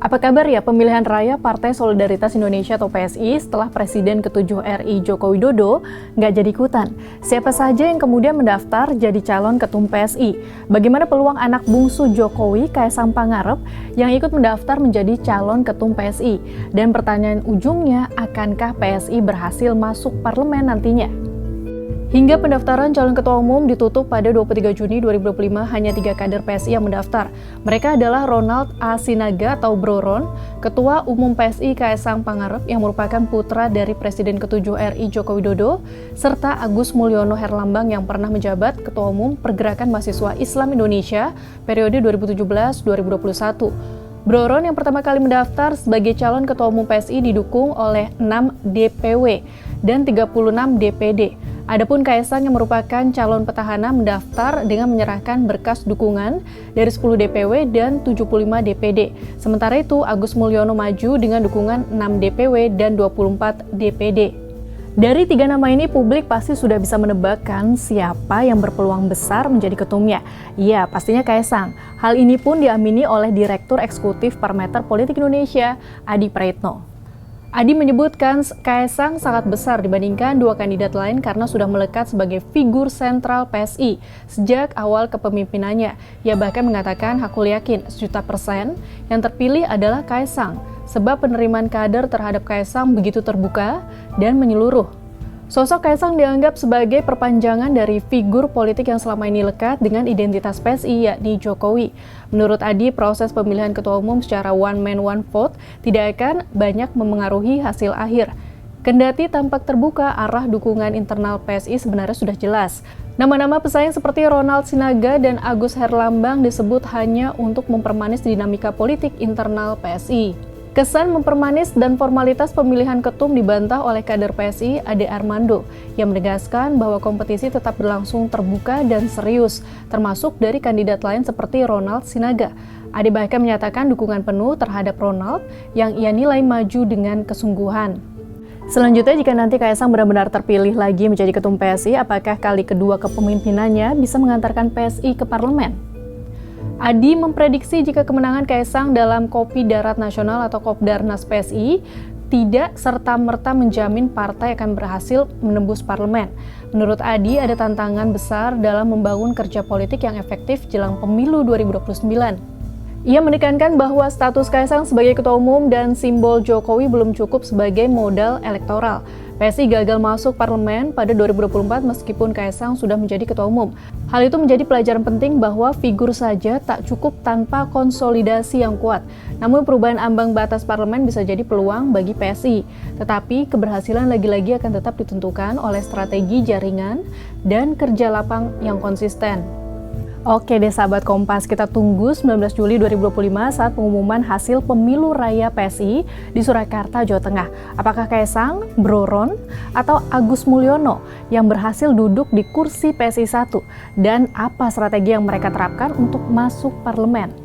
Apa kabar ya pemilihan raya Partai Solidaritas Indonesia atau PSI setelah Presiden ke-7 RI Joko Widodo nggak jadi ikutan? Siapa saja yang kemudian mendaftar jadi calon ketum PSI? Bagaimana peluang anak bungsu Jokowi, Kaisang Pangarep, yang ikut mendaftar menjadi calon ketum PSI? Dan pertanyaan ujungnya, akankah PSI berhasil masuk parlemen nantinya? Hingga pendaftaran calon ketua umum ditutup pada 23 Juni 2025, hanya 3 kader PSI yang mendaftar. Mereka adalah Ronald A. Sinaga atau Bro Ron, Ketua Umum PSI Kaisang Pangarep yang merupakan putra dari Presiden ke-7 RI Joko Widodo, serta Agus Mulyono Herlambang yang pernah menjabat Ketua Umum Pergerakan Mahasiswa Islam Indonesia periode 2017-2021. Bro Ron yang pertama kali mendaftar sebagai calon ketua umum PSI didukung oleh 6 DPW dan 36 DPD. Adapun Kaisang yang merupakan calon petahana mendaftar dengan menyerahkan berkas dukungan dari 10 DPW dan 75 DPD. Sementara itu, Agus Mulyono maju dengan dukungan 6 DPW dan 24 DPD. Dari 3 nama ini, publik pasti sudah bisa menebakkan siapa yang berpeluang besar menjadi ketumnya. Ya, pastinya Kaisang. Hal ini pun diamini oleh Direktur Eksekutif Parameter Politik Indonesia, Adi Praetno. Adi menyebutkan Kaisang sangat besar dibandingkan 2 kandidat lain karena sudah melekat sebagai figur sentral PSI sejak awal kepemimpinannya. Ia bahkan mengatakan hakul yakin 100% yang terpilih adalah Kaisang, sebab penerimaan kader terhadap Kaisang begitu terbuka dan menyeluruh. Sosok Kaisang dianggap sebagai perpanjangan dari figur politik yang selama ini lekat dengan identitas PSI, yakni Jokowi. Menurut Adi, proses pemilihan ketua umum secara one man one vote tidak akan banyak memengaruhi hasil akhir. Kendati tampak terbuka, arah dukungan internal PSI sebenarnya sudah jelas. Nama-nama pesaing seperti Ronald Sinaga dan Agus Herlambang disebut hanya untuk mempermanis dinamika politik internal PSI. Kesan mempermanis dan formalitas pemilihan ketum dibantah oleh kader PSI Ade Armando yang menegaskan bahwa kompetisi tetap berlangsung terbuka dan serius, termasuk dari kandidat lain seperti Ronald Sinaga. Ade bahkan menyatakan dukungan penuh terhadap Ronald yang ia nilai maju dengan kesungguhan. Selanjutnya, jika nanti Kaisang benar-benar terpilih lagi menjadi ketum PSI, apakah kali kedua kepemimpinannya bisa mengantarkan PSI ke parlemen? Adi memprediksi jika kemenangan Kaisang dalam Kopi Darat Nasional atau Kopdarnas PSI tidak serta-merta menjamin partai akan berhasil menembus parlemen. Menurut Adi, ada tantangan besar dalam membangun kerja politik yang efektif jelang pemilu 2029. Ia menekankan bahwa status Kaisang sebagai ketua umum dan simbol Jokowi belum cukup sebagai modal elektoral. PSI gagal masuk parlemen pada 2024 meskipun Kaisang sudah menjadi ketua umum. Hal itu menjadi pelajaran penting bahwa figur saja tak cukup tanpa konsolidasi yang kuat. Namun perubahan ambang batas parlemen bisa jadi peluang bagi PSI. Tetapi keberhasilan lagi-lagi akan tetap ditentukan oleh strategi jaringan dan kerja lapang yang konsisten. Oke deh sahabat Kompas, kita tunggu 19 Juli 2025 saat pengumuman hasil pemilu raya PSI di Surakarta, Jawa Tengah. Apakah Kaisang, Bro Ron, atau Agus Mulyono yang berhasil duduk di kursi PSI 1? Dan apa strategi yang mereka terapkan untuk masuk parlemen?